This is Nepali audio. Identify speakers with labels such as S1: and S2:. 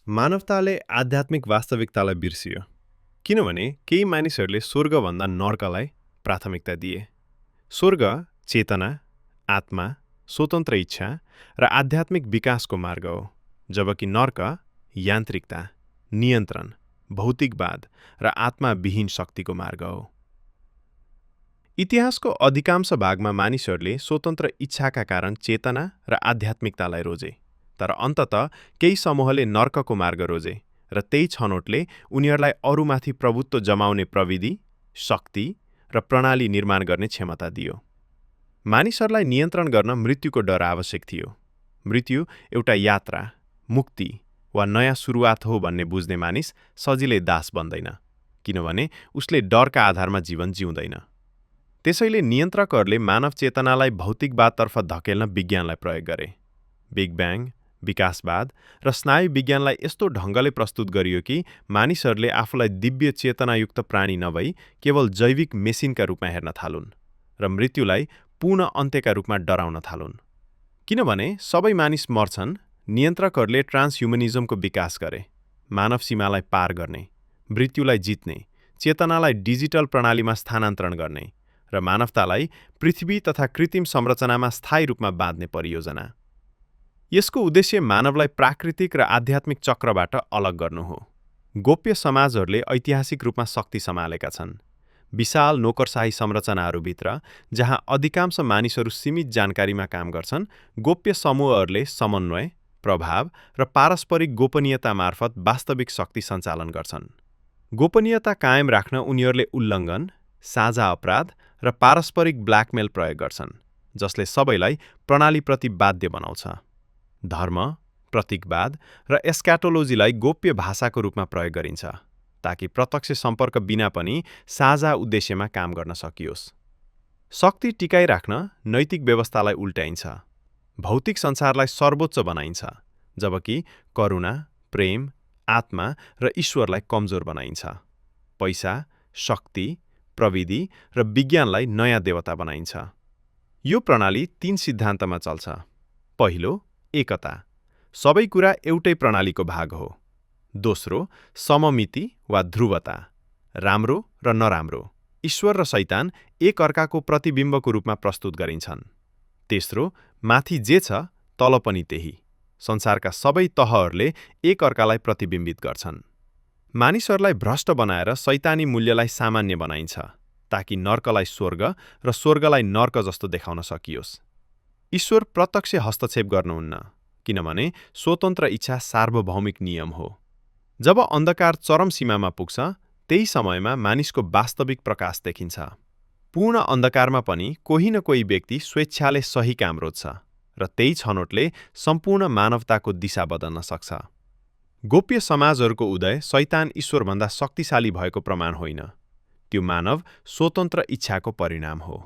S1: मानवताले आध्यात्मिक वास्तविकतालाई बिर्सियो किनभने केही मानिसहरूले स्वर्गभन्दा नर्कलाई प्राथमिकता दिए। स्वर्ग चेतना, आत्मा, स्वतन्त्र इच्छा र आध्यात्मिक विकासको मार्ग हो, जबकि नर्क यान्त्रिकता, नियन्त्रण, भौतिकवाद र आत्माविहीन शक्तिको मार्ग हो। इतिहासको अधिकांश भागमा मानिसहरूले स्वतन्त्र इच्छाका कारण चेतना र आध्यात्मिकतालाई रोजे, तर अन्ततः केही समूहले नर्कको मार्ग रोजे र त्यही छनौटले उनीहरूलाई अरूमाथि प्रभुत्व जमाउने प्रविधि, शक्ति र प्रणाली निर्माण गर्ने क्षमता दियो। मानिसहरूलाई नियन्त्रण गर्न मृत्युको डर आवश्यक थियो। मृत्यु एउटा यात्रा, मुक्ति वा नयाँ सुरुवात हो भन्ने बुझ्ने मानिस सजिलै दास बन्दैन, किनभने उसले डरका आधारमा जीवन जिउँदैन। त्यसैले नियन्त्रकहरूले मानव चेतनालाई भौतिकवादतर्फ धकेल्न विज्ञानलाई प्रयोग गरे। बिग ब्याङ, विकासवाद र स्नायु विज्ञानलाई यस्तो ढङ्गले प्रस्तुत गरियो कि मानिसहरूले आफूलाई दिव्य चेतनायुक्त प्राणी नभई केवल जैविक मेसिनका रूपमा हेर्न थालुन् र मृत्युलाई पुनः अन्त्यका रूपमा डराउन थालुन्। किनभने सबै मानिस मर्छन्, नियन्त्रकहरूले ट्रान्सह्युमनिजमको विकास गरे, मानव सीमालाई पार गर्ने, मृत्युलाई जित्ने, चेतनालाई डिजिटल प्रणालीमा स्थानान्तरण गर्ने र मानवतालाई पृथ्वी तथा कृत्रिम संरचनामा स्थायी रूपमा बाँध्ने परियोजना। यसको उद्देश्य मानवलाई प्राकृतिक र आध्यात्मिक चक्रबाट अलग गर्नु हो। गोप्य समाजहरूले ऐतिहासिक रूपमा शक्ति सम्हालेका छन्। विशाल नोकरशाही संरचनाहरूभित्र, जहाँ अधिकांश मानिसहरू सीमित जानकारीमा काम गर्छन्, गोप्य समूहहरूले समन्वय, प्रभाव र पारस्परिक गोपनीयता मार्फत वास्तविक शक्ति सञ्चालन गर्छन्। गोपनीयता कायम राख्न उनीहरूले उल्लङ्घन, साझा अपराध र पारस्परिक ब्ल्याकमेल प्रयोग गर्छन्, जसले सबैलाई प्रणालीप्रति बाध्य बनाउँछ। धर्म, प्रतीकवाद र एस्क्याटोलोजीलाई गोप्य भाषाको रूपमा प्रयोग गरिन्छ, ताकि प्रत्यक्ष सम्पर्क बिना पनि साझा उद्देश्यमा काम गर्न सकियोस्। शक्ति टिकाइराख्न नैतिक व्यवस्थालाई उल्ट्याइन्छ, भौतिक संसारलाई सर्वोच्च बनाइन्छ, जबकि करुणा, प्रेम, आत्मा र ईश्वरलाई कमजोर बनाइन्छ। पैसा, शक्ति, प्रविधि र विज्ञानलाई नयाँ देवता बनाइन्छ। यो प्रणाली 3 सिद्धान्तमा चल्छ। पहिलो, एकता, सबै कुरा एउटै प्रणालीको भाग हो। दोस्रो, सममिति वा ध्रुवता, राम्रो र नराम्रो, ईश्वर र शैतान एक अर्काको प्रतिबिम्बको रूपमा प्रस्तुत गरिन्छन्। तेस्रो, माथि जे छ तल पनि त्यही, संसारका सबै तहहरूले एक अर्कालाई प्रतिबिम्बित गर्छन्। मानिसहरूलाई भ्रष्ट बनाएर शैतानी मूल्यलाई सामान्य बनाइन्छ, ताकि नर्कलाई स्वर्ग र स्वर्गलाई नर्क जस्तो देखाउन सकियोस्। ईश्वर प्रत्यक्ष हस्तक्षेप गर्नुहुन्न, किनभने स्वतन्त्र इच्छा सार्वभौमिक नियम हो। जब अन्धकार चरम सीमामा पुग्छ, त्यही समयमा मानिसको वास्तविक प्रकाश देखिन्छ। पूर्ण अन्धकारमा पनि कोही न कोही व्यक्ति स्वेच्छाले सही काम रोज्छ र त्यही छनौटले सम्पूर्ण मानवताको दिशा बदल्न सक्छ। गोप्य समाजहरूको उदय शैतान ईश्वरभन्दा शक्तिशाली भएको प्रमाण होइन, त्यो मानव स्वतन्त्र इच्छाको परिणाम हो।